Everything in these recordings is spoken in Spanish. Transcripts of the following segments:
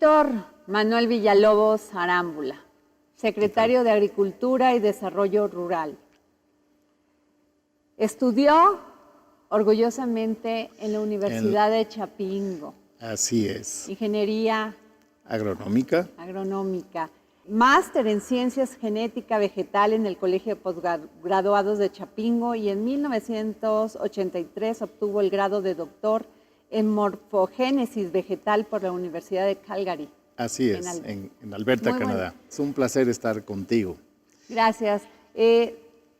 Víctor Manuel Villalobos Arámbula, secretario de Agricultura y Desarrollo Rural. Estudió orgullosamente en la Universidad de Chapingo. Así es. Ingeniería agronómica. Máster en Ciencias Genética Vegetal en el Colegio de Postgraduados de Chapingo y en 1983 obtuvo el grado de doctor en Morfogénesis Vegetal por la Universidad de Calgary. Así es, en Alberta, Muy Canadá. bueno. Es un placer estar contigo. Gracias.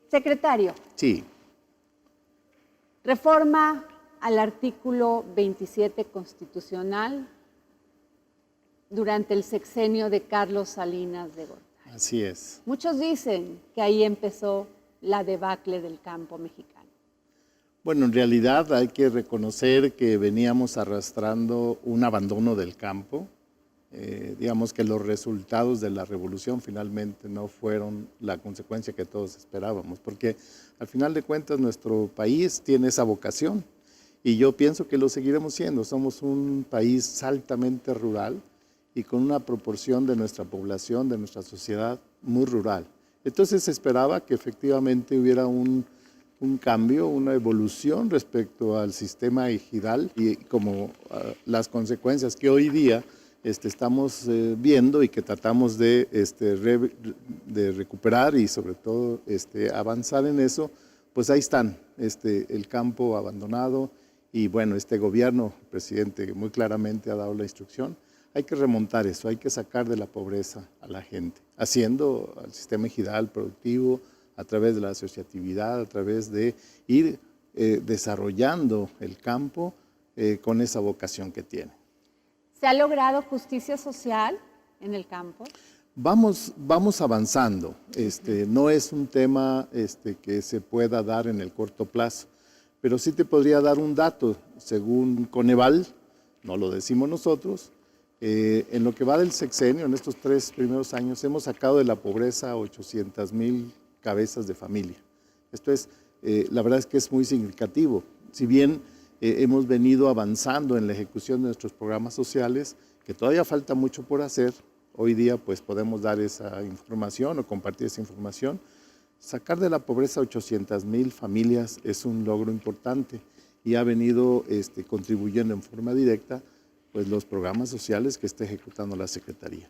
Secretario. Sí. Reforma al artículo 27 constitucional durante el sexenio de Carlos Salinas de Gortari. Así es. Muchos dicen que ahí empezó la debacle del campo mexicano. Bueno, en realidad hay que reconocer que veníamos arrastrando un abandono del campo. Digamos que los resultados de la revolución finalmente no fueron la consecuencia que todos esperábamos, porque al final de cuentas nuestro país tiene esa vocación y yo pienso que lo seguiremos siendo. Somos un país altamente rural y con una proporción de nuestra población, de nuestra sociedad, muy rural. Entonces se esperaba que efectivamente hubiera un cambio, una evolución respecto al sistema ejidal y como las consecuencias que hoy día estamos viendo y que tratamos de recuperar y sobre todo avanzar en eso, pues ahí están, el campo abandonado y bueno, este gobierno, el presidente muy claramente ha dado la instrucción. Hay que remontar eso, hay que sacar de la pobreza a la gente, haciendo al sistema ejidal productivo a través de la asociatividad, a través de ir desarrollando el campo con esa vocación que tiene. ¿Se ha logrado justicia social en el campo? Vamos avanzando. No es un tema que se pueda dar en el corto plazo, pero sí te podría dar un dato. Según Coneval, no lo decimos nosotros, en lo que va del sexenio, en estos 3 primeros años, hemos sacado de la pobreza a 800,000 cabezas de familia. Esto es, la verdad es que es muy significativo. Si bien hemos venido avanzando en la ejecución de nuestros programas sociales, que todavía falta mucho por hacer, hoy día pues podemos dar esa información o compartir esa información. Sacar de la pobreza a 800,000 familias es un logro importante y ha venido contribuyendo en forma directa pues los programas sociales que está ejecutando la Secretaría.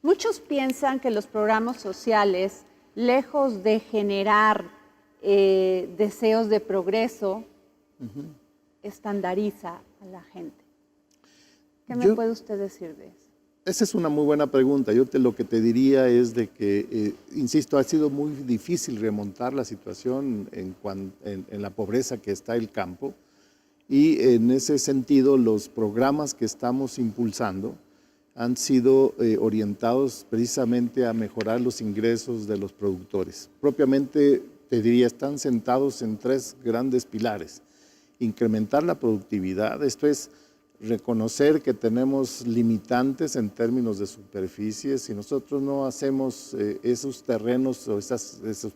Muchos piensan que los programas sociales, lejos de generar deseos de progreso, estandariza a la gente. ¿Qué me puede usted decir de eso? Esa es una muy buena pregunta. Yo lo que te diría es de que, insisto, ha sido muy difícil remontar la situación en la pobreza que está el campo. Y en ese sentido, los programas que estamos impulsando han sido orientados precisamente a mejorar los ingresos de los productores. Propiamente, te diría, están sentados en 3 grandes pilares. Incrementar la productividad, esto es reconocer que tenemos limitantes en términos de superficie. Si nosotros no hacemos esos terrenos o esos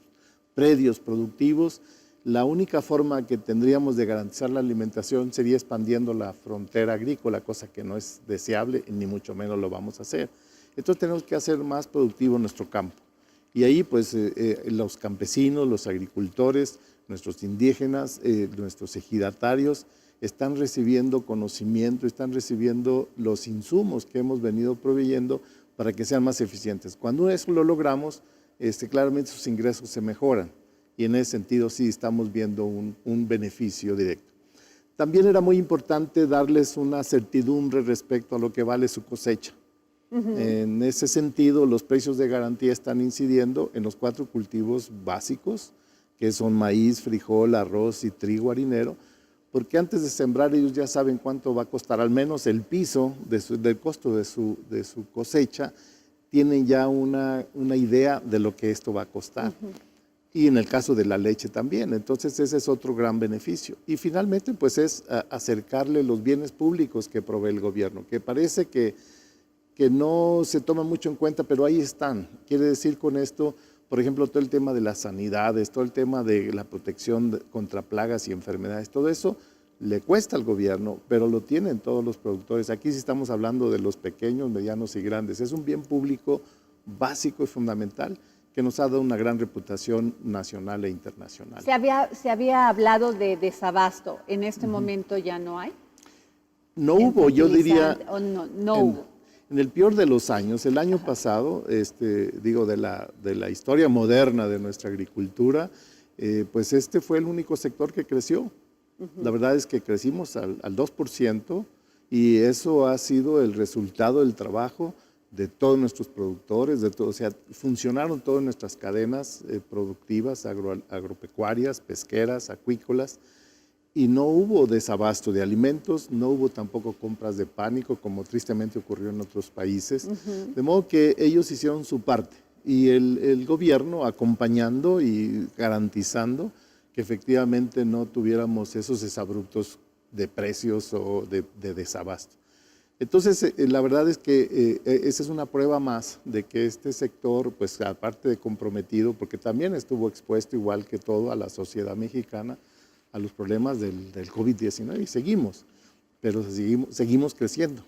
predios productivos, la única forma que tendríamos de garantizar la alimentación sería expandiendo la frontera agrícola, cosa que no es deseable ni mucho menos lo vamos a hacer. Entonces tenemos que hacer más productivo nuestro campo. Y ahí pues los campesinos, los agricultores, nuestros indígenas, nuestros ejidatarios están recibiendo conocimiento, están recibiendo los insumos que hemos venido proveyendo para que sean más eficientes. Cuando eso lo logramos, claramente sus ingresos se mejoran. Y en ese sentido sí estamos viendo un beneficio directo. También era muy importante darles una certidumbre respecto a lo que vale su cosecha. En ese sentido, los precios de garantía están incidiendo en los 4 cultivos básicos, que son maíz, frijol, arroz y trigo harinero, porque antes de sembrar ellos ya saben cuánto va a costar, al menos el piso del costo de su cosecha, tienen ya una idea de lo que esto va a costar. Y en el caso de la leche también. Entonces ese es otro gran beneficio. Y finalmente pues es acercarle los bienes públicos que provee el gobierno, que parece que no se toma mucho en cuenta, pero ahí están. Quiere decir con esto, por ejemplo, todo el tema de las sanidades, todo el tema de la protección contra plagas y enfermedades, todo eso le cuesta al gobierno, pero lo tienen todos los productores. Aquí sí estamos hablando de los pequeños, medianos y grandes. Es un bien público básico y fundamental que nos ha dado una gran reputación nacional e internacional. Se había hablado de desabasto, ¿en este momento ya no hay? No hubo, yo diría, ¿O no hubo? en el peor de los años, el año pasado, digo, de la historia moderna de nuestra agricultura, pues este fue el único sector que creció. La verdad es que crecimos al 2% y eso ha sido el resultado del trabajo de todos nuestros productores, o sea, funcionaron todas nuestras cadenas productivas, agropecuarias, pesqueras, acuícolas, y no hubo desabasto de alimentos, no hubo tampoco compras de pánico, como tristemente ocurrió en otros países, de modo que ellos hicieron su parte, y el gobierno acompañando y garantizando que efectivamente no tuviéramos esos desabruptos de precios o de desabasto. Entonces, la verdad es que esa es una prueba más de que este sector, pues aparte de comprometido, porque también estuvo expuesto igual que todo a la sociedad mexicana, a los problemas del COVID-19 y seguimos, pero seguimos creciendo.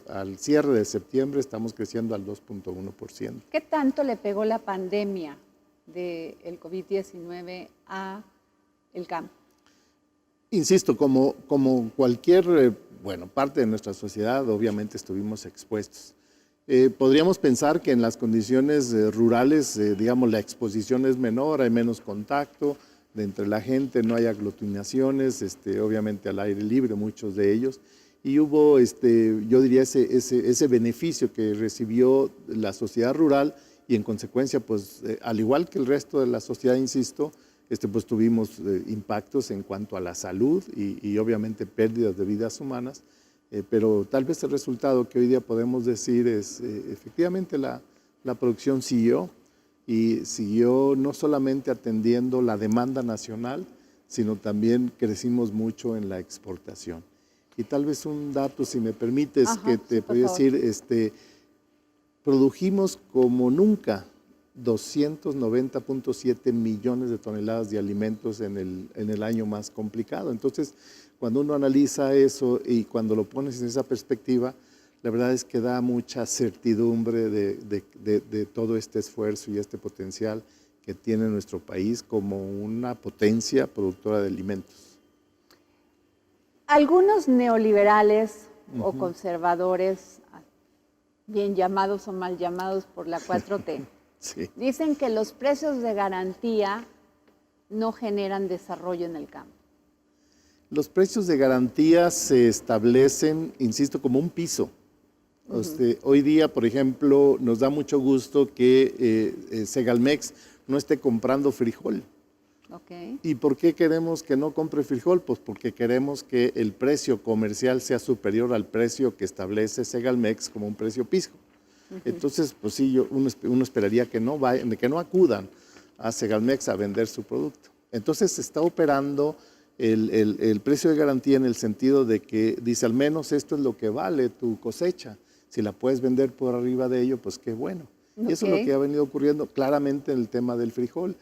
Al cierre de septiembre estamos creciendo al 2.1%. ¿Qué tanto le pegó la pandemia del COVID-19 a el campo? Insisto, como cualquier parte de nuestra sociedad, obviamente estuvimos expuestos. Podríamos pensar que en las condiciones rurales, digamos, la exposición es menor, hay menos contacto de entre la gente, no hay aglutinaciones, obviamente al aire libre, muchos de ellos, y hubo, yo diría, ese beneficio que recibió la sociedad rural y en consecuencia, pues, al igual que el resto de la sociedad, insisto, pues tuvimos impactos en cuanto a la salud y obviamente pérdidas de vidas humanas, pero tal vez el resultado que hoy día podemos decir es efectivamente la producción siguió y siguió no solamente atendiendo la demanda nacional, sino también crecimos mucho en la exportación. Y tal vez un dato, si me permites, que te podría decir, produjimos como nunca 290.7 millones de toneladas de alimentos en el año más complicado. Entonces, cuando uno analiza eso y cuando lo pones en esa perspectiva, la verdad es que da mucha certidumbre de todo este esfuerzo y este potencial que tiene nuestro país como una potencia productora de alimentos. Algunos neoliberales o conservadores, bien llamados o mal llamados por la 4T, sí, dicen que los precios de garantía no generan desarrollo en el campo. Los precios de garantía se establecen, insisto, como un piso. Hoy día, por ejemplo, nos da mucho gusto que Segalmex no esté comprando frijol. Okay. ¿Y por qué queremos que no compre frijol? Pues porque queremos que el precio comercial sea superior al precio que establece Segalmex como un precio piso. Entonces, pues sí, uno esperaría que no acudan a Segalmex a vender su producto. Entonces, se está operando el precio de garantía en el sentido de que dice, al menos esto es lo que vale tu cosecha. Si la puedes vender por arriba de ello, pues qué bueno. Y eso es lo que ha venido ocurriendo claramente en el tema del frijol.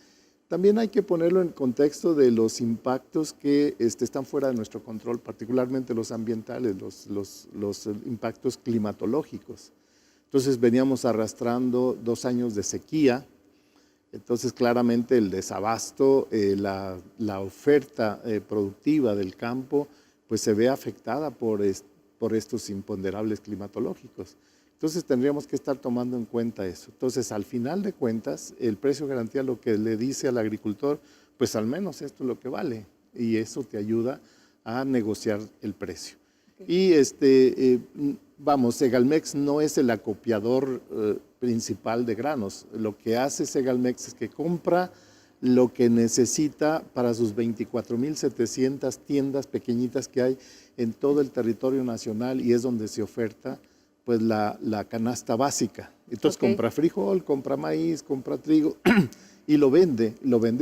También hay que ponerlo en contexto de los impactos que están fuera de nuestro control, particularmente los ambientales, los impactos climatológicos. Entonces veníamos arrastrando 2 años de sequía, entonces claramente el desabasto, la oferta productiva del campo, pues se ve afectada por estos imponderables climatológicos. Entonces tendríamos que estar tomando en cuenta eso. Entonces, al final de cuentas, el precio de garantía lo que le dice al agricultor, pues al menos esto es lo que vale, y eso te ayuda a negociar el precio. Okay. Y Segalmex no es el acopiador principal de granos. Lo que hace Segalmex es que compra lo que necesita para sus 24.700 tiendas pequeñitas que hay en todo el territorio nacional, y es donde se oferta pues la canasta básica. Entonces compra frijol, compra maíz, compra trigo y lo vende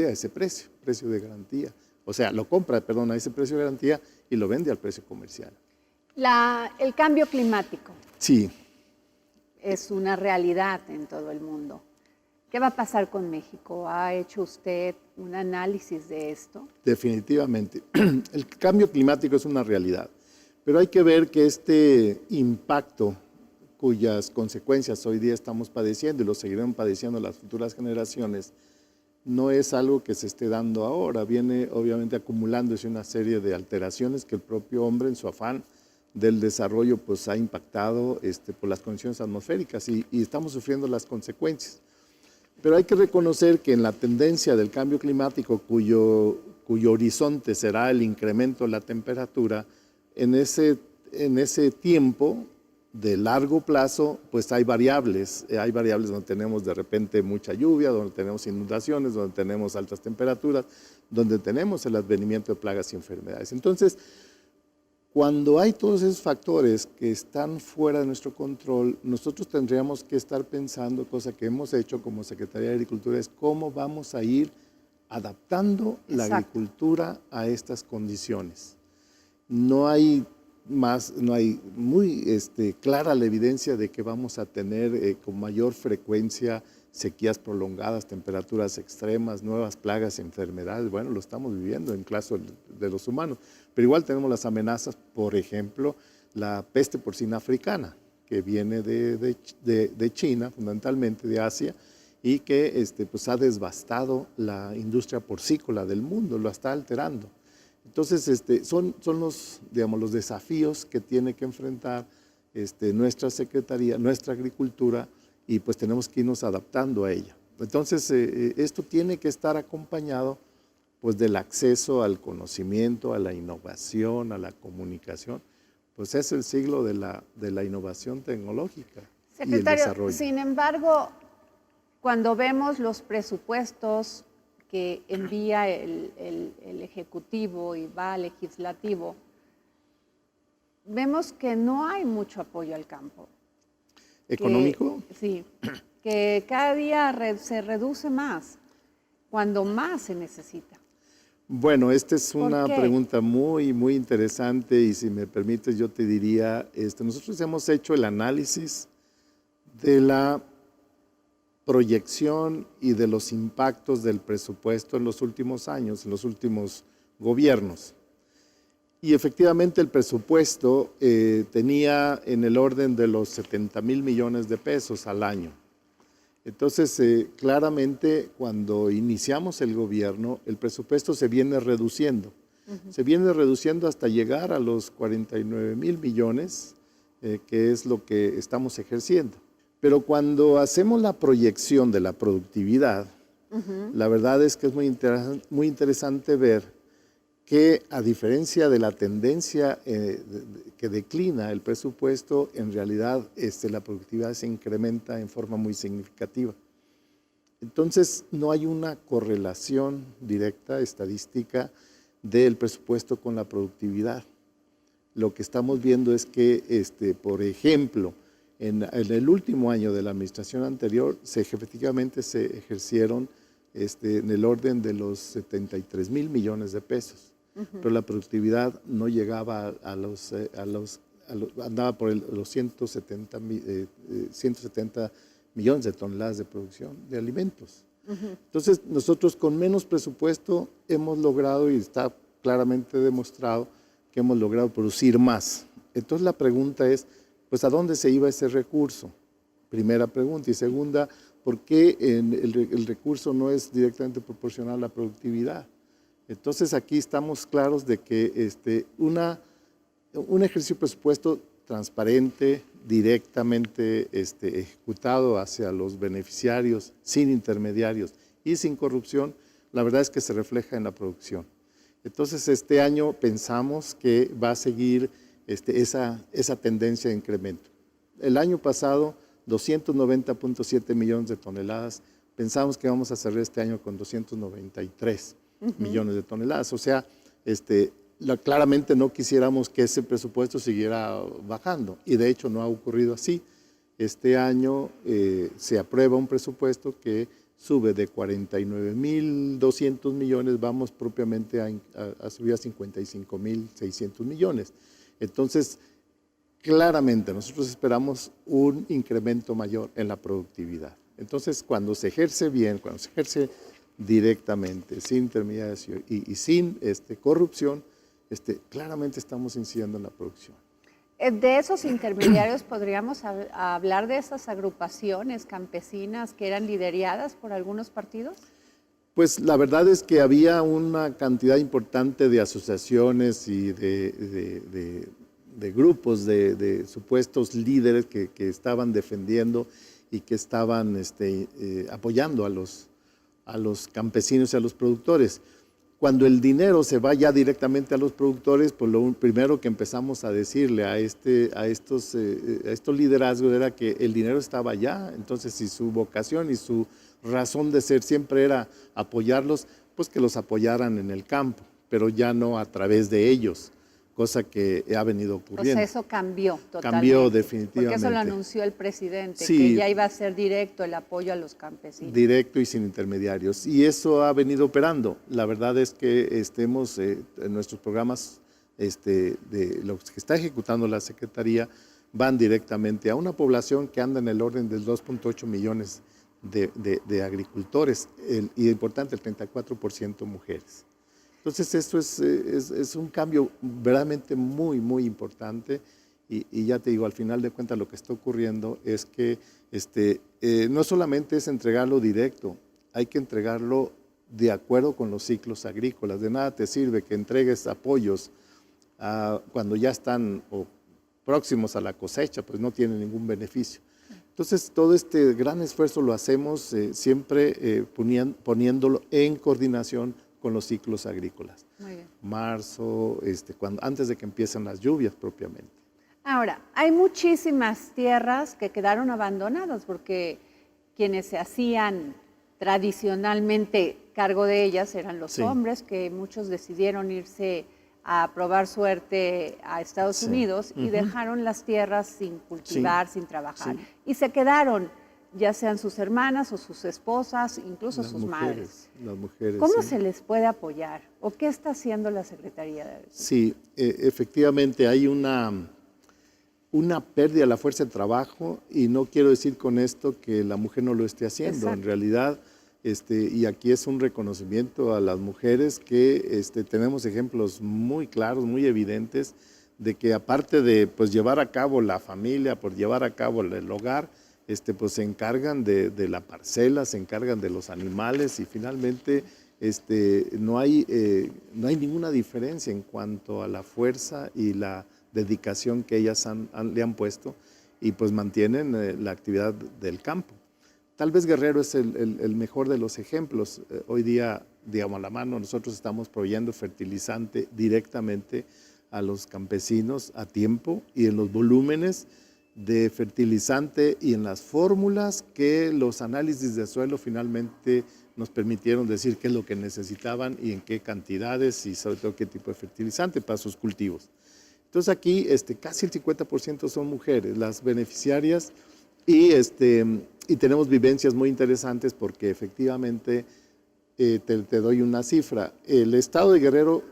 a ese precio de garantía. O sea, lo compra, a ese precio de garantía y lo vende al precio comercial. El cambio climático. Sí. Es una realidad en todo el mundo. ¿Qué va a pasar con México? ¿Ha hecho usted un análisis de esto? Definitivamente. El cambio climático es una realidad, pero hay que ver que este impacto cuyas consecuencias hoy día estamos padeciendo y lo seguirán padeciendo las futuras generaciones, no es algo que se esté dando ahora, viene obviamente acumulándose una serie de alteraciones que el propio hombre en su afán del desarrollo pues ha impactado por las condiciones atmosféricas y estamos sufriendo las consecuencias. Pero hay que reconocer que en la tendencia del cambio climático, cuyo horizonte será el incremento de la temperatura, en ese tiempo de largo plazo, pues hay variables donde tenemos de repente mucha lluvia, donde tenemos inundaciones, donde tenemos altas temperaturas, donde tenemos el advenimiento de plagas y enfermedades. Entonces, cuando hay todos esos factores que están fuera de nuestro control, nosotros tendríamos que estar pensando, cosa que hemos hecho como Secretaría de Agricultura, es cómo vamos a ir adaptando la agricultura a estas condiciones. No hay muy clara la evidencia de que vamos a tener con mayor frecuencia sequías prolongadas, temperaturas extremas, nuevas plagas, enfermedades. Bueno, lo estamos viviendo en caso de los humanos. Pero igual tenemos las amenazas, por ejemplo, la peste porcina africana, que viene de China, fundamentalmente de Asia, y que pues ha devastado la industria porcícola del mundo, lo está alterando. Entonces, son los desafíos que tiene que enfrentar nuestra Secretaría, nuestra agricultura, y pues tenemos que irnos adaptando a ella. Entonces, esto tiene que estar acompañado pues del acceso al conocimiento, a la innovación, a la comunicación. Pues es el siglo de la innovación tecnológica. Secretario, y el desarrollo. Sin embargo, cuando vemos los presupuestos que envía el Ejecutivo y va al Legislativo, vemos que no hay mucho apoyo al campo. ¿Económico? Sí, que cada día se reduce más, cuando más se necesita. Bueno, esta es una pregunta muy, muy interesante y si me permites yo te diría, nosotros hemos hecho el análisis de la proyección y de los impactos del presupuesto en los últimos años, en los últimos gobiernos. Y efectivamente el presupuesto tenía en el orden de los 70,000 millones de pesos al año. Entonces, claramente cuando iniciamos el gobierno, el presupuesto se viene reduciendo. Se viene reduciendo hasta llegar a los 49,000 millones, que es lo que estamos ejerciendo. Pero cuando hacemos la proyección de la productividad, la verdad es que es muy interesante ver que a diferencia de la tendencia que declina el presupuesto, en realidad la productividad se incrementa en forma muy significativa. Entonces, no hay una correlación directa, estadística, del presupuesto con la productividad. Lo que estamos viendo es que, por ejemplo, en el último año de la administración anterior, efectivamente se ejercieron en el orden de los 73,000 millones de pesos. Pero la productividad no llegaba andaba por los 170 millones de toneladas de producción de alimentos. Entonces, nosotros con menos presupuesto hemos logrado, y está claramente demostrado, que hemos logrado producir más. Entonces, la pregunta es, pues, ¿a dónde se iba ese recurso? Primera pregunta. Y segunda, ¿por qué el recurso no es directamente proporcional a la productividad? Entonces, aquí estamos claros de que un ejercicio de presupuesto transparente, directamente ejecutado hacia los beneficiarios, sin intermediarios y sin corrupción, la verdad es que se refleja en la producción. Entonces, este año pensamos que va a seguir esa tendencia de incremento. El año pasado, 290,7 millones de toneladas, pensamos que vamos a cerrar este año con 293 millones de toneladas. O sea, claramente no quisiéramos que ese presupuesto siguiera bajando y de hecho no ha ocurrido así. Este año se aprueba un presupuesto que sube de 49,200 millones, vamos propiamente a subir a 55,600 millones. Entonces, claramente nosotros esperamos un incremento mayor en la productividad. Entonces, cuando se ejerce bien, cuando se ejerce directamente, sin intermediación y sin corrupción, claramente estamos incidiendo en la producción. De esos intermediarios podríamos hablar de esas agrupaciones campesinas que eran lideradas por algunos partidos. Pues la verdad es que había una cantidad importante de asociaciones y de grupos de supuestos líderes que estaban defendiendo y que estaban apoyando a los campesinos y a los productores. Cuando el dinero se va ya directamente a los productores, pues lo primero que empezamos a decirle a estos liderazgos era que el dinero estaba allá. Entonces, si su vocación y su razón de ser siempre era apoyarlos, pues que los apoyaran en el campo, pero ya no a través de ellos, cosa que ha venido ocurriendo. O sea, eso cambió totalmente. Cambió definitivamente. Porque eso lo anunció el presidente, sí, que ya iba a ser directo el apoyo a los campesinos. Directo y sin intermediarios. Y eso ha venido operando. La verdad es que hemos, en nuestros programas de los que está ejecutando la Secretaría, van directamente a una población que anda en el orden de 2.8 millones de agricultores, y importante, el 34% mujeres. Entonces, esto es un cambio verdaderamente muy, muy importante y ya te digo, al final de cuentas lo que está ocurriendo es que no solamente es entregarlo directo, hay que entregarlo de acuerdo con los ciclos agrícolas. De nada te sirve que entregues apoyos cuando ya están próximos a la cosecha, pues no tiene ningún beneficio. Entonces, todo este gran esfuerzo lo hacemos siempre poniéndolo en coordinación con los ciclos agrícolas. Muy bien. Marzo, antes de que empiecen las lluvias propiamente. Ahora, hay muchísimas tierras que quedaron abandonadas porque quienes se hacían tradicionalmente cargo de ellas eran los hombres, que muchos decidieron irse a probar suerte a Estados Unidos y dejaron las tierras sin cultivar, sin trabajar. Y se quedaron, ya sean sus hermanas o sus esposas, incluso sus madres. Las mujeres. ¿Cómo se les puede apoyar? ¿O qué está haciendo la Secretaría de Agricultura? Sí, efectivamente hay una pérdida de la fuerza de trabajo y no quiero decir con esto que la mujer no lo esté haciendo. Exacto. En realidad, y aquí es un reconocimiento a las mujeres que tenemos ejemplos muy claros, muy evidentes, de que aparte de pues, llevar a cabo la familia, por llevar a cabo el hogar, pues se encargan de la parcela, se encargan de los animales y finalmente no hay ninguna diferencia en cuanto a la fuerza y la dedicación que ellas le han puesto y pues mantienen la actividad del campo. Tal vez Guerrero es el mejor de los ejemplos. Hoy día, digamos, a la mano, nosotros estamos proveyendo fertilizante directamente a los campesinos a tiempo y en los volúmenes de fertilizante y en las fórmulas que los análisis de suelo finalmente nos permitieron decir qué es lo que necesitaban y en qué cantidades y sobre todo qué tipo de fertilizante para sus cultivos. Entonces aquí casi el 50% son mujeres las beneficiarias y tenemos vivencias muy interesantes porque efectivamente te doy una cifra. El estado de Guerrero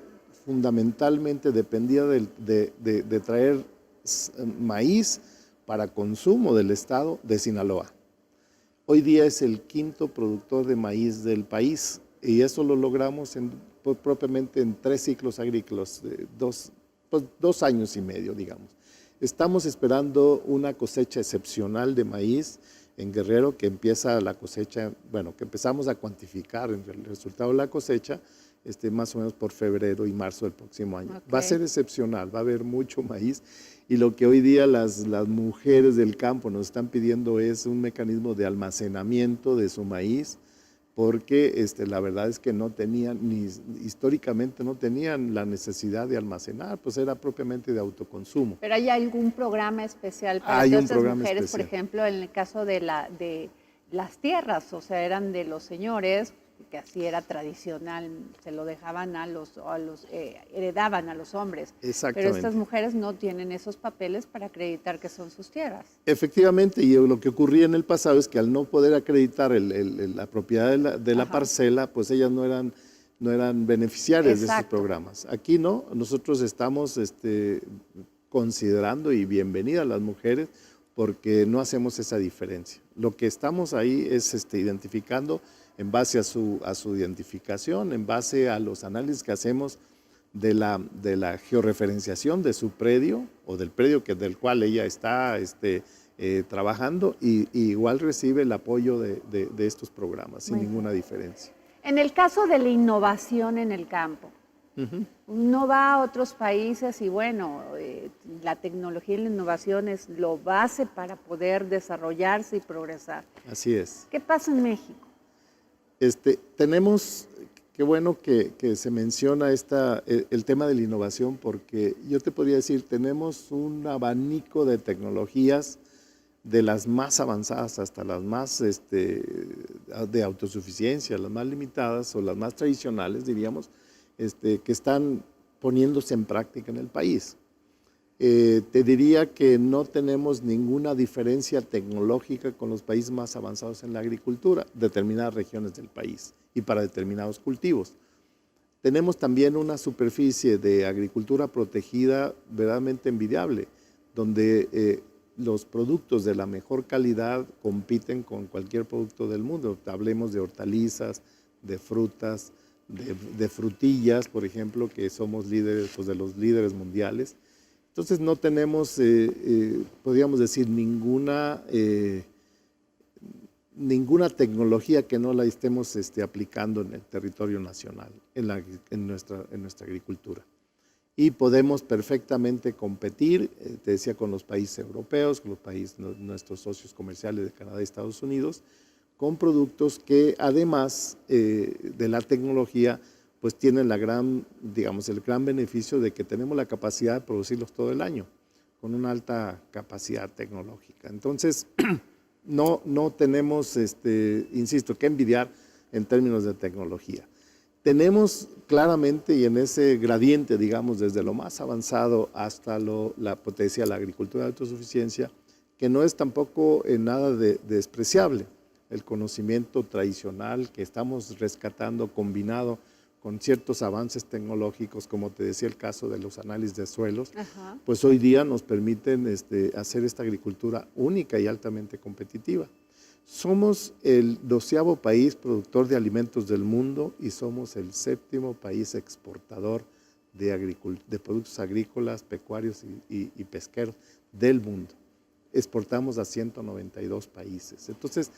fundamentalmente dependía de traer maíz para consumo del estado de Sinaloa. Hoy día es el quinto productor de maíz del país y eso lo logramos propiamente en 3 ciclos agrícolas, 2 años y medio, digamos. Estamos esperando una cosecha excepcional de maíz en Guerrero, que empieza la cosecha, bueno, que empezamos a cuantificar el resultado de la cosecha, más o menos por febrero y marzo del próximo año. Okay. Va a ser excepcional, va a haber mucho maíz y lo que hoy día las mujeres del campo nos están pidiendo es un mecanismo de almacenamiento de su maíz, porque la verdad es que no tenían, históricamente no tenían la necesidad de almacenar, pues era propiamente de autoconsumo. ¿Pero hay algún programa especial para todas estas mujeres, especial. Por ejemplo, en el caso de las tierras, o sea, eran de los señores, que así era tradicional, se lo dejaban heredaban a los hombres. Exactamente. Pero estas mujeres no tienen esos papeles para acreditar que son sus tierras. Efectivamente, y lo que ocurría en el pasado es que al no poder acreditar la propiedad de la parcela, pues ellas no eran beneficiarias. Exacto. De estos programas. Aquí no, nosotros estamos considerando y bienvenida a las mujeres, porque no hacemos esa diferencia. Lo que estamos ahí es identificando en base a su identificación, en base a los análisis que hacemos de la georreferenciación de su predio o del predio del cual ella está trabajando, y igual recibe el apoyo de estos programas sin ninguna diferencia. En el caso de la innovación en el campo, uno va a otros países y bueno, la tecnología y la innovación es lo base para poder desarrollarse y progresar. Así es. ¿Qué pasa en México? Tenemos, qué bueno que se menciona el tema de la innovación, porque yo te podría decir, tenemos un abanico de tecnologías de las más avanzadas hasta las más de autosuficiencia, las más limitadas o las más tradicionales, diríamos, que están poniéndose en práctica en el país. Te diría que no tenemos ninguna diferencia tecnológica con los países más avanzados en la agricultura, determinadas regiones del país y para determinados cultivos. Tenemos también una superficie de agricultura protegida verdaderamente envidiable, donde los productos de la mejor calidad compiten con cualquier producto del mundo. Hablemos de hortalizas, de frutas, de frutillas, por ejemplo, que somos líderes, pues, de los líderes mundiales. Entonces no tenemos, podríamos decir, ninguna tecnología que no la estemos aplicando en el territorio nacional, en nuestra agricultura. Y podemos perfectamente competir, te decía, con los países europeos, con los países, nuestros socios comerciales de Canadá y Estados Unidos, con productos que además de la tecnología, pues tienen el gran beneficio de que tenemos la capacidad de producirlos todo el año, con una alta capacidad tecnológica. Entonces, no tenemos, insisto, que envidiar en términos de tecnología. Tenemos claramente, y en ese gradiente, digamos, desde lo más avanzado hasta la potencia de la agricultura de autosuficiencia, que no es tampoco nada despreciable. El conocimiento tradicional que estamos rescatando, combinado con ciertos avances tecnológicos, como te decía el caso de los análisis de suelos, pues hoy día nos permiten hacer esta agricultura única y altamente competitiva. Somos el 12º país productor de alimentos del mundo y somos el 7º país exportador de productos agrícolas, pecuarios y pesqueros del mundo. Exportamos a 192 países. Entonces,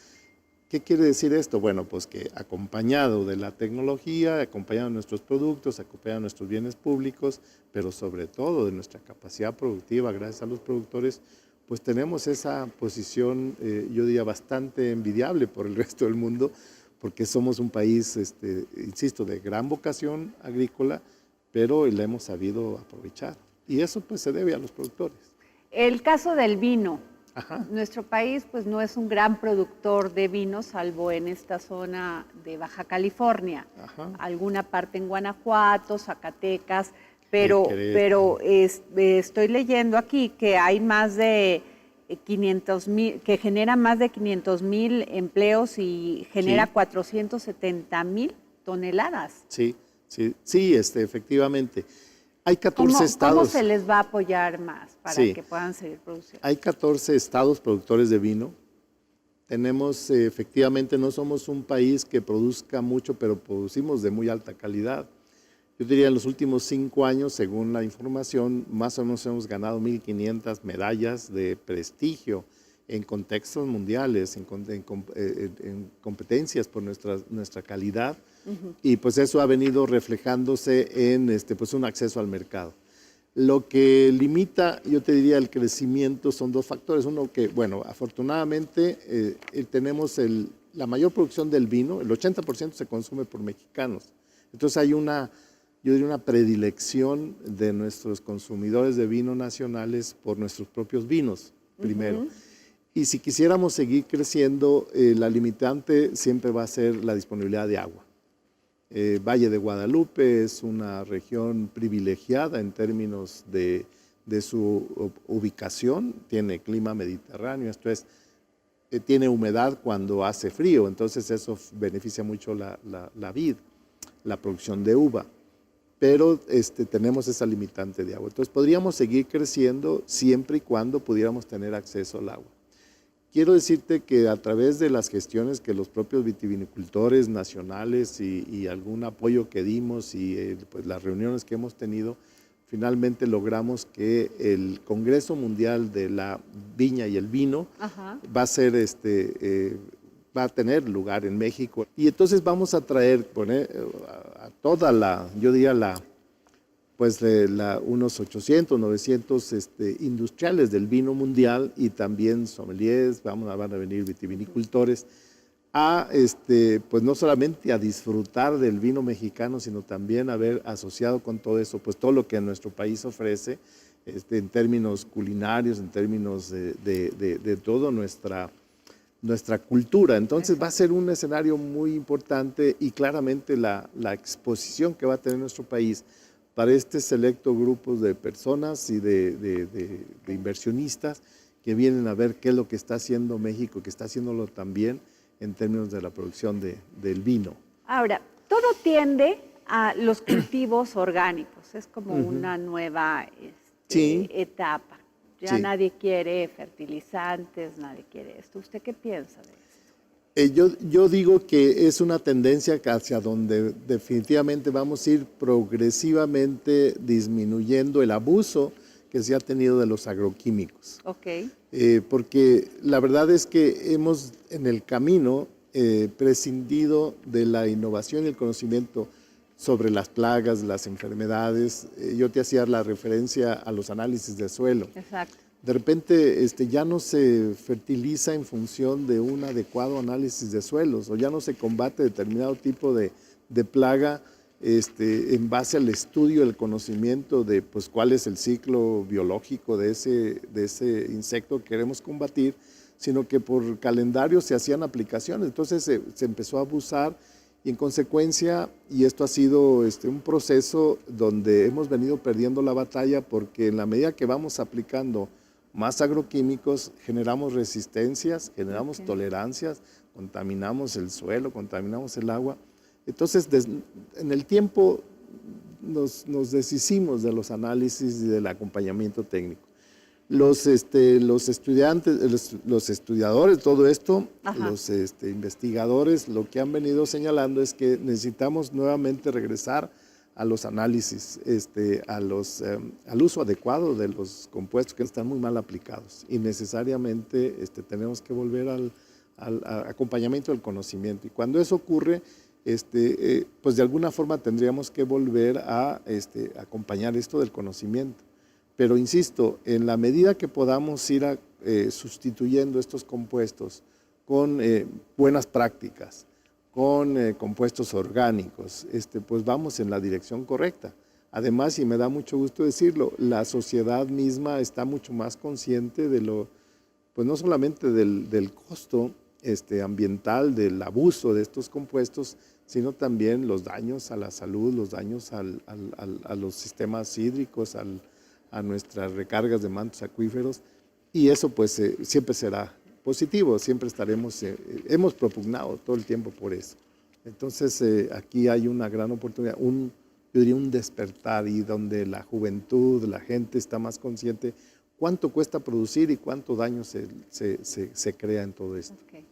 ¿qué quiere decir esto? Bueno, pues que acompañado de la tecnología, acompañado de nuestros productos, acompañado de nuestros bienes públicos, pero sobre todo de nuestra capacidad productiva, gracias a los productores, pues tenemos esa posición, yo diría, bastante envidiable por el resto del mundo, porque somos un país, insisto, de gran vocación agrícola, pero la hemos sabido aprovechar. Y eso pues se debe a los productores. El caso del vino. Nuestro país pues no es un gran productor de vino, salvo en esta zona de Baja California, alguna parte en Guanajuato, Zacatecas, pero estoy leyendo aquí que hay más de 500,000, que genera más de 500,000 empleos y genera 470,000 toneladas. Sí, efectivamente. Hay 14 estados. ¿Cómo se les va a apoyar más para que puedan seguir produciendo? Hay 14 estados productores de vino. Tenemos, efectivamente, no somos un país que produzca mucho, pero producimos de muy alta calidad. Yo diría, en los últimos 5 años, según la información, más o menos hemos ganado 1,500 medallas de prestigio en contextos mundiales, en competencias por nuestra calidad. Y pues eso ha venido reflejándose en pues un acceso al mercado. Lo que limita, yo te diría, el crecimiento son 2 factores. Uno que, bueno, afortunadamente tenemos la mayor producción del vino, el 80% se consume por mexicanos. Entonces hay yo diría, una predilección de nuestros consumidores de vino nacionales por nuestros propios vinos, primero. Y si quisiéramos seguir creciendo, la limitante siempre va a ser la disponibilidad de agua. Valle de Guadalupe es una región privilegiada en términos de su ubicación, tiene clima mediterráneo, esto es, tiene humedad cuando hace frío, entonces eso beneficia mucho la vid, la producción de uva. pero tenemos esa limitante de agua. Entonces podríamos seguir creciendo siempre y cuando pudiéramos tener acceso al agua. Quiero decirte que a través de las gestiones que los propios vitivinicultores nacionales y algún apoyo que dimos y pues las reuniones que hemos tenido, finalmente logramos que el Congreso Mundial de la Viña y el Vino va a ser va a tener lugar en México. Y entonces vamos a traer a toda yo diría unos 800, 900 industriales del vino mundial y también sommeliers, van a venir vitivinicultores, pues no solamente a disfrutar del vino mexicano, sino también a ver asociado con todo eso, pues todo lo que nuestro país ofrece, en términos culinarios, en términos de toda nuestra cultura. Entonces va a ser un escenario muy importante y claramente la exposición que va a tener nuestro país para este selecto grupo de personas y de inversionistas que vienen a ver qué es lo que está haciendo México, que está haciéndolo también en términos de la producción del vino. Ahora, todo tiende a los cultivos orgánicos, es como una nueva etapa. Ya nadie quiere fertilizantes, nadie quiere esto. ¿Usted qué piensa de esto? Yo digo que es una tendencia hacia donde definitivamente vamos a ir progresivamente disminuyendo el abuso que se ha tenido de los agroquímicos. Porque la verdad es que hemos en el camino prescindido de la innovación y el conocimiento sobre las plagas, las enfermedades. Yo te hacía la referencia a los análisis de suelo. Exacto. De repente ya no se fertiliza en función de un adecuado análisis de suelos o ya no se combate determinado tipo de plaga en base al estudio, el conocimiento de pues, cuál es el ciclo biológico de ese insecto que queremos combatir, sino que por calendario se hacían aplicaciones. Entonces se empezó a abusar y en consecuencia, y esto ha sido un proceso donde hemos venido perdiendo la batalla porque en la medida que vamos aplicando más agroquímicos, generamos resistencias, generamos tolerancias, contaminamos el suelo, contaminamos el agua. Entonces, en el tiempo nos deshicimos de los análisis y del acompañamiento técnico. Los estudiantes, los estudiadores, todo esto, los investigadores, lo que han venido señalando es que necesitamos nuevamente regresar a los análisis, al uso adecuado de los compuestos que están muy mal aplicados y necesariamente tenemos que volver al acompañamiento del conocimiento. Y cuando eso ocurre, pues de alguna forma tendríamos que volver a acompañar esto del conocimiento. Pero insisto, en la medida que podamos ir sustituyendo estos compuestos con buenas prácticas, con compuestos orgánicos, pues vamos en la dirección correcta. Además, y me da mucho gusto decirlo, la sociedad misma está mucho más consciente de pues no solamente del costo ambiental, del abuso de estos compuestos, sino también los daños a la salud, los daños a los sistemas hídricos, a nuestras recargas de mantos acuíferos, y eso pues siempre será positivo, siempre estaremos, hemos propugnado todo el tiempo por eso. Entonces aquí hay una gran oportunidad, yo diría un despertar y donde la juventud, la gente está más consciente cuánto cuesta producir y cuánto daño se crea en todo esto. Okay.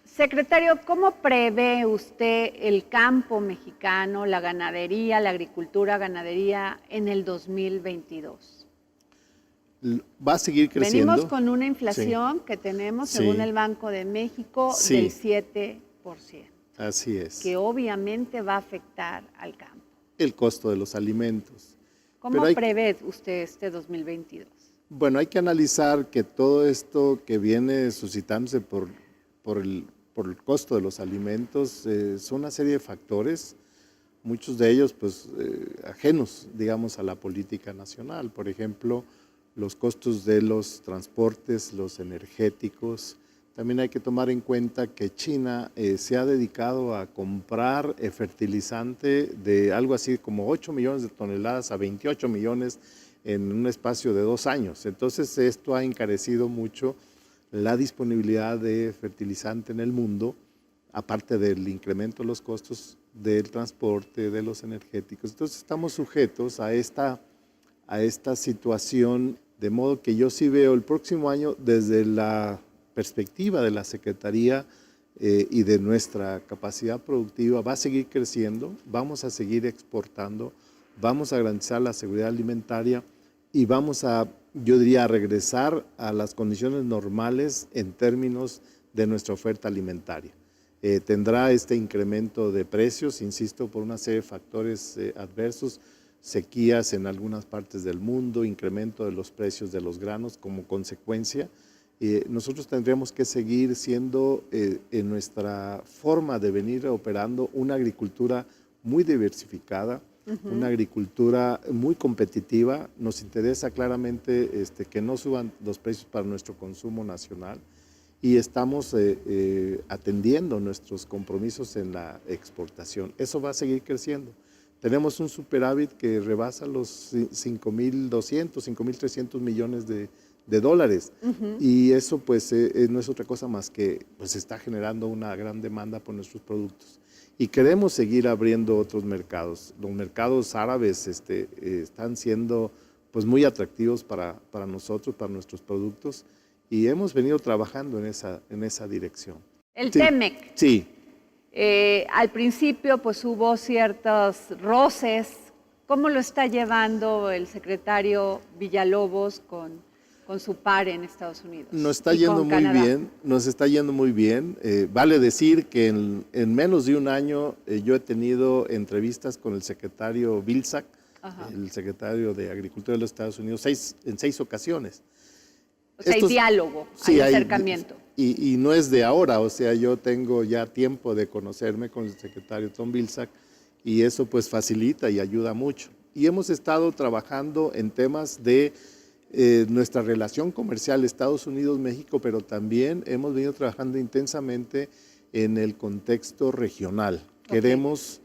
Secretario, ¿cómo prevé usted el campo mexicano, la ganadería, la agricultura, ganadería en el 2022? Va a seguir creciendo. Venimos con una inflación que tenemos, según el Banco de México, del 7%. Así es. Que obviamente va a afectar al campo. El costo de los alimentos. ¿Cómo prevé usted este 2022? Bueno, hay que analizar que todo esto que viene suscitándose por el costo de los alimentos son una serie de factores, muchos de ellos pues ajenos, digamos, a la política nacional. Por ejemplo, los costos de los transportes, los energéticos. También hay que tomar en cuenta que China se ha dedicado a comprar fertilizante de algo así como 8 millones de toneladas a 28 millones en un espacio de 2 años. Entonces esto ha encarecido mucho la disponibilidad de fertilizante en el mundo, aparte del incremento de los costos, del transporte, de los energéticos. Entonces estamos sujetos a esta situación, de modo que yo sí veo el próximo año desde la perspectiva de la Secretaría y de nuestra capacidad productiva, va a seguir creciendo, vamos a seguir exportando, vamos a garantizar la seguridad alimentaria y vamos a, yo diría, a regresar a las condiciones normales en términos de nuestra oferta alimentaria. Tendrá este incremento de precios, insisto, por una serie de factores adversos, sequías en algunas partes del mundo, incremento de los precios de los granos como consecuencia. Nosotros tendríamos que seguir siendo en nuestra forma de venir operando una agricultura muy diversificada, una agricultura muy competitiva. Nos interesa claramente que no suban los precios para nuestro consumo nacional y estamos atendiendo nuestros compromisos en la exportación. Eso va a seguir creciendo. Tenemos un superávit que rebasa los 5.200, 5.300 millones de dólares y eso pues no es otra cosa más que pues está generando una gran demanda por nuestros productos y queremos seguir abriendo otros mercados. Los mercados árabes están siendo pues muy atractivos para nosotros, para nuestros productos y hemos venido trabajando en esa dirección. El TEMEC. Sí. Al principio pues hubo ciertos roces. ¿Cómo lo está llevando el secretario Villalobos con su par en Estados Unidos? Nos está yendo muy bien. Vale decir que en menos de un año yo he tenido entrevistas con el secretario Vilsack, el secretario de Agricultura de los Estados Unidos, en 6 ocasiones. O sea, hay diálogo, hay acercamiento. Y no es de ahora, o sea, yo tengo ya tiempo de conocerme con el secretario Tom Vilsack y eso pues facilita y ayuda mucho. Y hemos estado trabajando en temas de nuestra relación comercial Estados Unidos-México, pero también hemos venido trabajando intensamente en el contexto regional. Queremos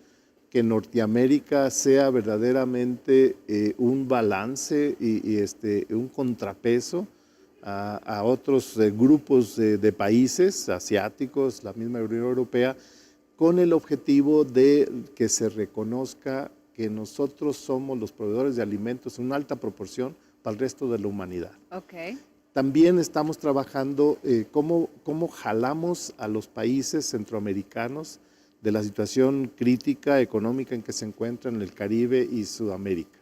que Norteamérica sea verdaderamente un balance y un contrapeso a otros grupos de países asiáticos, la misma Unión Europea, con el objetivo de que se reconozca que nosotros somos los proveedores de alimentos en una alta proporción para el resto de la humanidad. También estamos trabajando cómo jalamos a los países centroamericanos de la situación crítica económica en que se encuentran en el Caribe y Sudamérica.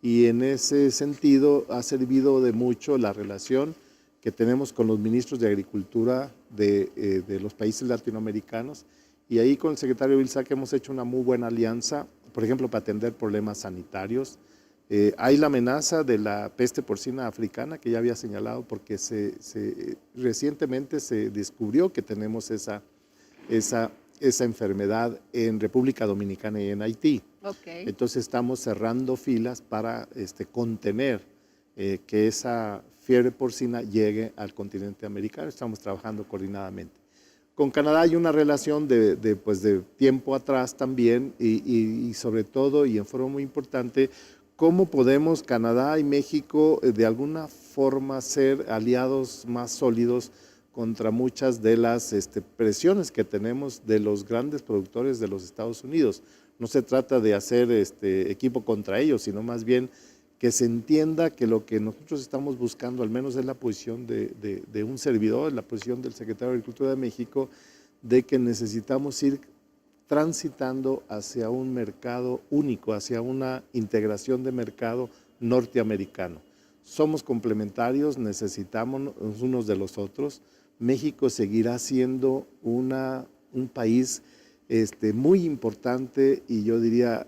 Y en ese sentido ha servido de mucho la relación que tenemos con los ministros de Agricultura de los países latinoamericanos. Y ahí con el secretario Vilsack hemos hecho una muy buena alianza, por ejemplo, para atender problemas sanitarios. Hay la amenaza de la peste porcina africana que ya había señalado porque recientemente se descubrió que tenemos esa enfermedad en República Dominicana y en Haití. Entonces estamos cerrando filas para contener que esa fiebre porcina llegue al continente americano. Estamos trabajando coordinadamente. Con Canadá hay una relación de tiempo atrás también y sobre todo y en forma muy importante, cómo podemos Canadá y México de alguna forma ser aliados más sólidos contra muchas de las presiones que tenemos de los grandes productores de los Estados Unidos. No se trata de hacer equipo contra ellos, sino más bien que se entienda que lo que nosotros estamos buscando, al menos es la posición de un servidor, la posición del secretario de Agricultura de México, de que necesitamos ir transitando hacia un mercado único, hacia una integración de mercado norteamericano. Somos complementarios, necesitamos unos de los otros. México seguirá siendo un país muy importante y yo diría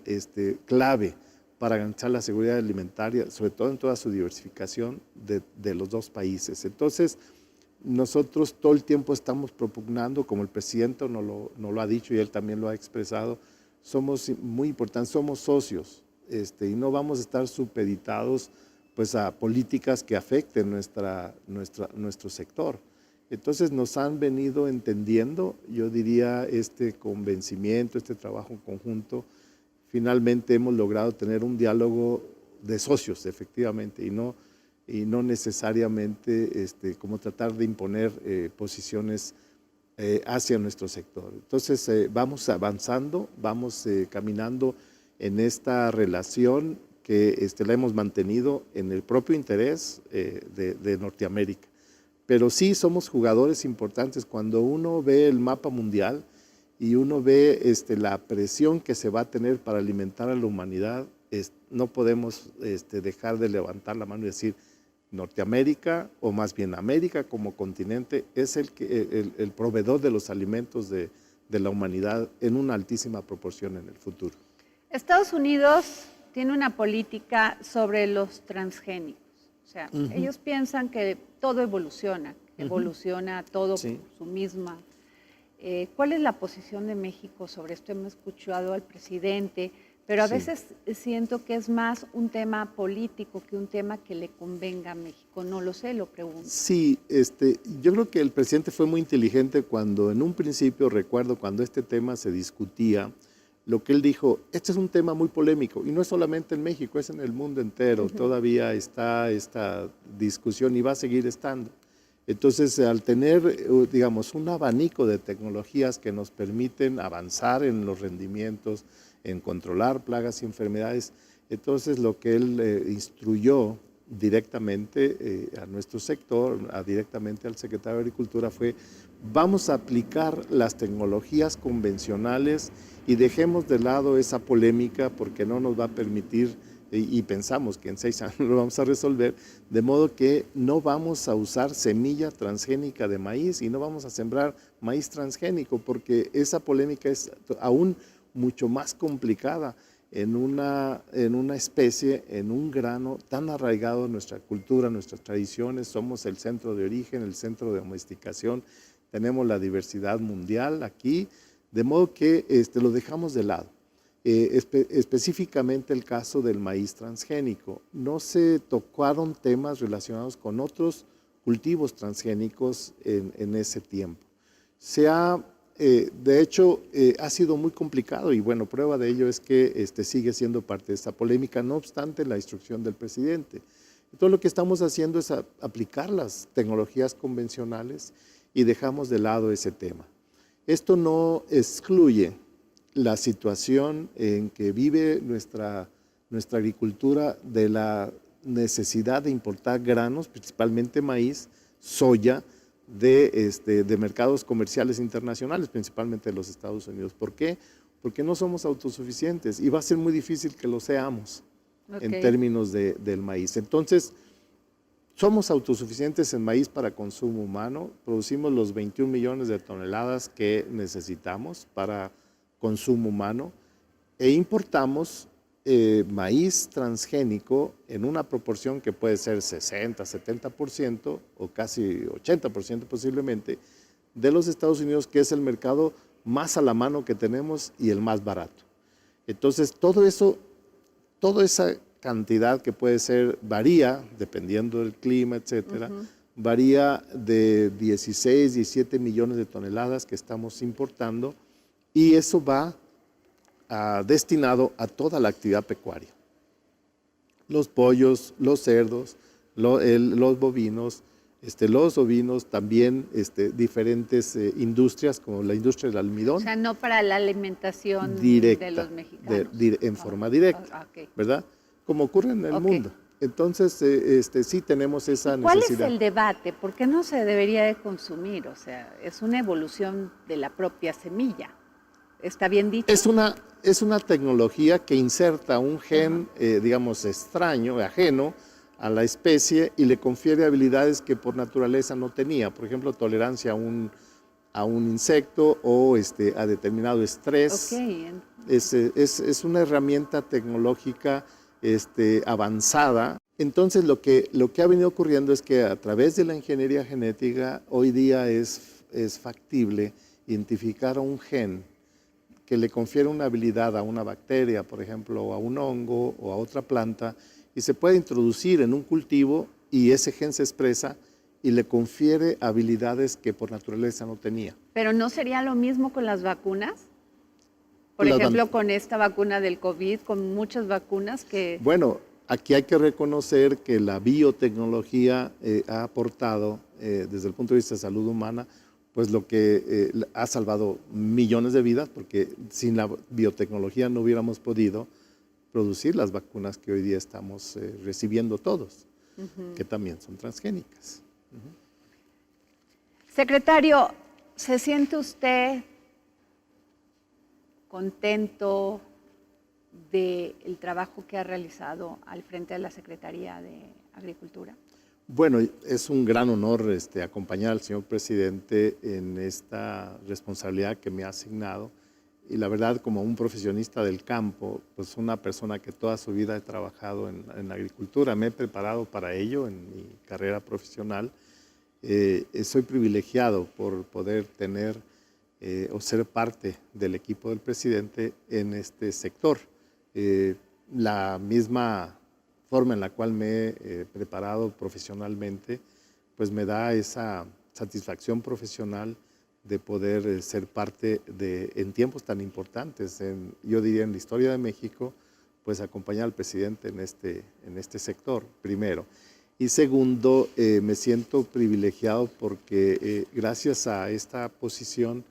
clave para garantizar la seguridad alimentaria, sobre todo en toda su diversificación de los dos países. Entonces, nosotros todo el tiempo estamos propugnando, como el presidente nos lo ha dicho y él también lo ha expresado, somos muy importantes, somos socios y no vamos a estar supeditados pues, a políticas que afecten nuestro sector. Entonces nos han venido entendiendo, yo diría, este convencimiento, este trabajo en conjunto. Finalmente hemos logrado tener un diálogo de socios, efectivamente, y no necesariamente como tratar de imponer posiciones hacia nuestro sector. Entonces, vamos avanzando, vamos caminando en esta relación que la hemos mantenido en el propio interés de Norteamérica. Pero sí somos jugadores importantes. Cuando uno ve el mapa mundial y uno ve la presión que se va a tener para alimentar a la humanidad, no podemos dejar de levantar la mano y decir, Norteamérica, o más bien América como continente, es el proveedor de los alimentos de la humanidad en una altísima proporción en el futuro. Estados Unidos tiene una política sobre los transgénicos. O sea, ellos piensan que todo evoluciona, todo sí. su misma. ¿Cuál es la posición de México sobre esto? Hemos escuchado al presidente, pero a veces siento que es más un tema político que un tema que le convenga a México. No lo sé, lo pregunto. Sí, yo creo que el presidente fue muy inteligente cuando en un principio, recuerdo cuando este tema se discutía, lo que él dijo, este es un tema muy polémico, y no es solamente en México, es en el mundo entero, todavía está esta discusión y va a seguir estando. Entonces, al tener, digamos, un abanico de tecnologías que nos permiten avanzar en los rendimientos, en controlar plagas y enfermedades, entonces lo que él instruyó directamente a nuestro sector, directamente al secretario de Agricultura, fue vamos a aplicar las tecnologías convencionales y dejemos de lado esa polémica porque no nos va a permitir, y pensamos que en 6 años lo vamos a resolver, de modo que no vamos a usar semilla transgénica de maíz y no vamos a sembrar maíz transgénico porque esa polémica es aún mucho más complicada en una especie, en un grano tan arraigado en nuestra cultura, nuestras tradiciones. Somos el centro de origen, el centro de domesticación, tenemos la diversidad mundial aquí, de modo que lo dejamos de lado. Específicamente el caso del maíz transgénico. No se tocaron temas relacionados con otros cultivos transgénicos en ese tiempo. De hecho, ha sido muy complicado y bueno, prueba de ello es que sigue siendo parte de esta polémica, no obstante la instrucción del presidente. Entonces lo que estamos haciendo es aplicar las tecnologías convencionales y dejamos de lado ese tema. Esto no excluye la situación en que vive nuestra agricultura de la necesidad de importar granos, principalmente maíz, soya, de mercados comerciales internacionales, principalmente de los Estados Unidos. ¿Por qué? Porque no somos autosuficientes y va a ser muy difícil que lo seamos en términos del maíz. Entonces, somos autosuficientes en maíz para consumo humano, producimos los 21 millones de toneladas que necesitamos para consumo humano e importamos maíz transgénico en una proporción que puede ser 60, 70% o casi 80% posiblemente de los Estados Unidos, que es el mercado más a la mano que tenemos y el más barato. Entonces, todo eso, toda esa cantidad que puede ser, varía dependiendo del clima, etcétera, varía de 16, 17 millones de toneladas que estamos importando y eso va destinado a toda la actividad pecuaria. Los pollos, los cerdos, los bovinos, los ovinos, también diferentes industrias como la industria del almidón. O sea, no para la alimentación directa, de los mexicanos. En forma directa, ¿verdad? Como ocurre en el mundo. Entonces, sí tenemos esa necesidad. ¿Cuál es el debate? ¿Por qué no se debería de consumir? O sea, es una evolución de la propia semilla. ¿Está bien dicho? Es una tecnología que inserta un gen, digamos, extraño, ajeno a la especie y le confiere habilidades que por naturaleza no tenía. Por ejemplo, tolerancia a un insecto o a determinado estrés. Es una herramienta tecnológica avanzada. Entonces, lo que ha venido ocurriendo es que a través de la ingeniería genética, hoy día es factible identificar a un gen que le confiere una habilidad a una bacteria, por ejemplo, o a un hongo o a otra planta, y se puede introducir en un cultivo y ese gen se expresa y le confiere habilidades que por naturaleza no tenía. ¿Pero no sería lo mismo con las vacunas? Por ejemplo, con esta vacuna del COVID, con muchas vacunas que... Bueno, aquí hay que reconocer que la biotecnología ha aportado, desde el punto de vista de salud humana, pues lo que ha salvado millones de vidas, porque sin la biotecnología no hubiéramos podido producir las vacunas que hoy día estamos recibiendo todos, que también son transgénicas. Secretario, ¿se siente usted contento del trabajo que ha realizado al frente de la Secretaría de Agricultura? Bueno, es un gran honor acompañar al señor presidente en esta responsabilidad que me ha asignado. Y la verdad, como un profesionista del campo, pues una persona que toda su vida he trabajado en la agricultura, me he preparado para ello en mi carrera profesional. Soy privilegiado por poder tener o ser parte del equipo del presidente en este sector. La misma forma en la cual me he preparado profesionalmente, pues me da esa satisfacción profesional de poder ser parte en tiempos tan importantes, yo diría en la historia de México, pues acompañar al presidente en este sector, primero. Y segundo, me siento privilegiado porque gracias a esta posición,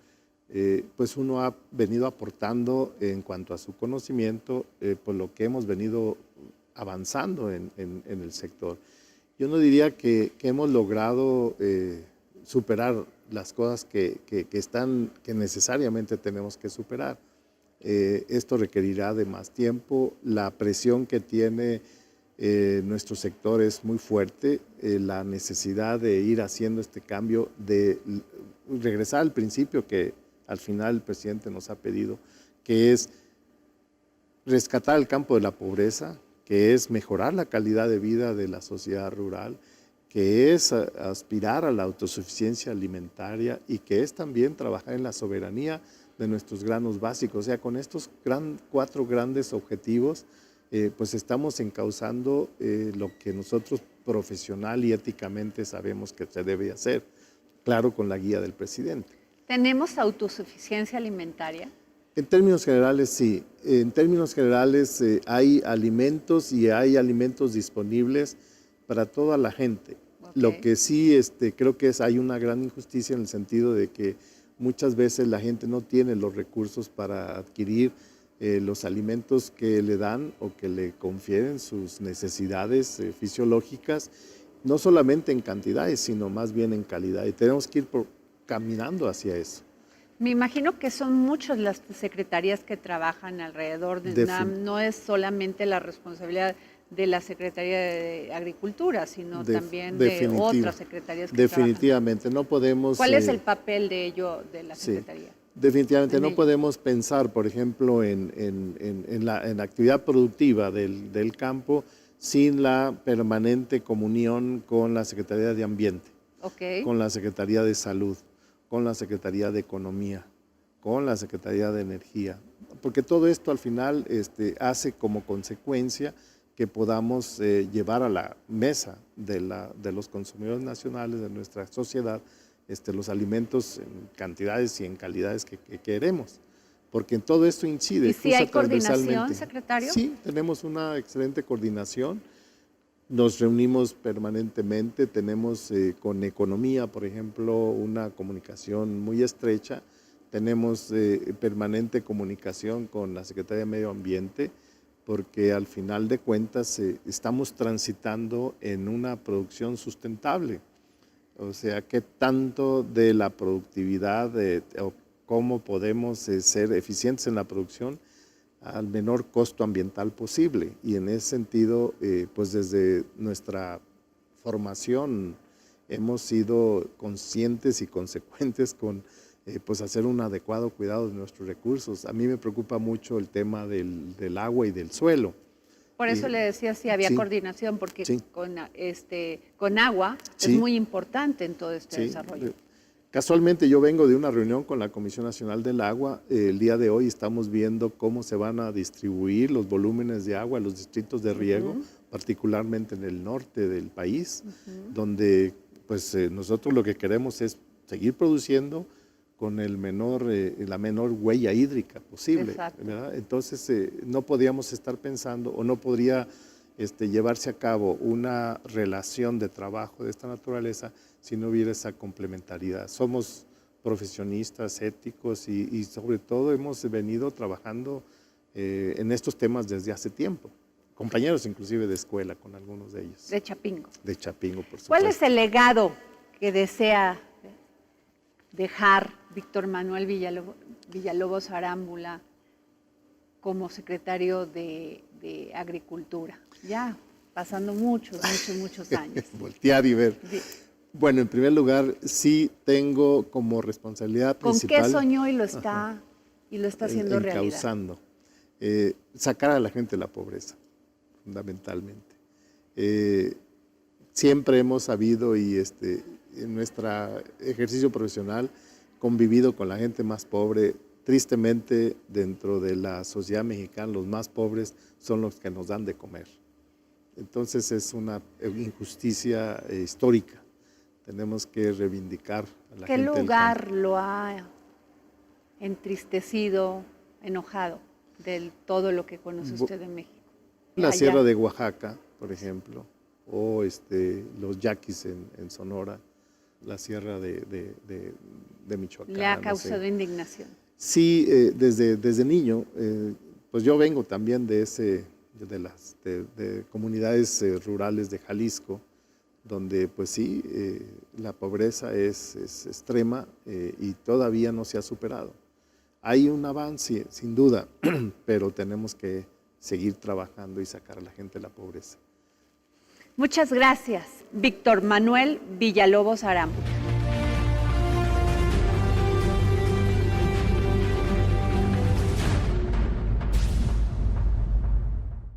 pues uno ha venido aportando en cuanto a su conocimiento, por lo que hemos venido avanzando en el sector. Yo no diría que hemos logrado superar las cosas que necesariamente tenemos que superar. Esto requerirá de más tiempo. La presión que tiene nuestro sector es muy fuerte. La necesidad de ir haciendo este cambio, de regresar al principio que al final el presidente nos ha pedido, que es rescatar el campo de la pobreza, que es mejorar la calidad de vida de la sociedad rural, que es aspirar a la autosuficiencia alimentaria y que es también trabajar en la soberanía de nuestros granos básicos. O sea, con estos 4 grandes objetivos, pues estamos encauzando lo que nosotros profesional y éticamente sabemos que se debe hacer, claro, con la guía del presidente. ¿Tenemos autosuficiencia alimentaria? En términos generales, sí. En términos generales, hay alimentos y hay alimentos disponibles para toda la gente. Okay. Lo que sí creo que hay una gran injusticia en el sentido de que muchas veces la gente no tiene los recursos para adquirir los alimentos que le dan o que le confieren sus necesidades fisiológicas, no solamente en cantidades, sino más bien en calidad. Y tenemos que ir caminando hacia eso. Me imagino que son muchas las secretarías que trabajan alrededor de UNAM. No es solamente la responsabilidad de la Secretaría de Agricultura, sino también de otras secretarías que definitivamente, trabajan. No podemos... ¿Cuál es el papel de ello de la Secretaría? Sí, definitivamente no podemos pensar, por ejemplo, en la actividad productiva del campo sin la permanente comunión con la Secretaría de Ambiente, con la Secretaría de Salud, con la Secretaría de Economía, con la Secretaría de Energía, porque todo esto al final hace como consecuencia que podamos llevar a la mesa de los consumidores nacionales de nuestra sociedad los alimentos en cantidades y en calidades que queremos, porque en todo esto incide. ¿Y si hay coordinación, secretario? Sí, tenemos una excelente coordinación. Nos reunimos permanentemente, tenemos con Economía, por ejemplo, una comunicación muy estrecha, tenemos permanente comunicación con la Secretaría de Medio Ambiente, porque al final de cuentas estamos transitando en una producción sustentable. O sea, qué tanto de la productividad o cómo podemos ser eficientes en la producción al menor costo ambiental posible. Y en ese sentido, pues desde nuestra formación hemos sido conscientes y consecuentes con pues hacer un adecuado cuidado de nuestros recursos. A mí me preocupa mucho el tema del agua y del suelo. Por eso le decía si había coordinación, porque con agua es muy importante en todo este desarrollo. Casualmente yo vengo de una reunión con la Comisión Nacional del Agua. El día de hoy estamos viendo cómo se van a distribuir los volúmenes de agua a los distritos de riego, particularmente en el norte del país, donde pues nosotros lo que queremos es seguir produciendo con la menor huella hídrica posible. ¿Verdad? Entonces no podíamos estar pensando o no podría llevarse a cabo una relación de trabajo de esta naturaleza si no hubiera esa complementariedad. Somos profesionistas, éticos y sobre todo hemos venido trabajando en estos temas desde hace tiempo. Compañeros inclusive de escuela con algunos de ellos. De Chapingo. De Chapingo, por supuesto. ¿Cuál es el legado que desea dejar Víctor Manuel Villalobos Arámbula como secretario de Agricultura? Ya pasando muchos años. Voltear y ver. Bueno, en primer lugar, sí tengo como responsabilidad principal. ¿Con qué soñó y lo está haciendo realidad? Encauzando. Sacar a la gente de la pobreza, fundamentalmente. Siempre hemos sabido y en nuestro ejercicio profesional convivido con la gente más pobre. Tristemente, dentro de la sociedad mexicana, los más pobres son los que nos dan de comer. Entonces es una injusticia histórica. Tenemos que reivindicar a la gente. ¿Qué lugar lo ha entristecido, enojado de todo lo que conoce usted de México? La Sierra de Oaxaca, por ejemplo, o los yaquis en Sonora, la Sierra de Michoacán. ¿Le ha causado indignación? Sí, desde niño, pues yo vengo también de comunidades rurales de Jalisco, donde pues sí, la pobreza es extrema y todavía no se ha superado. Hay un avance, sin duda, pero tenemos que seguir trabajando y sacar a la gente de la pobreza. Muchas gracias, Víctor Manuel Villalobos Arámbula.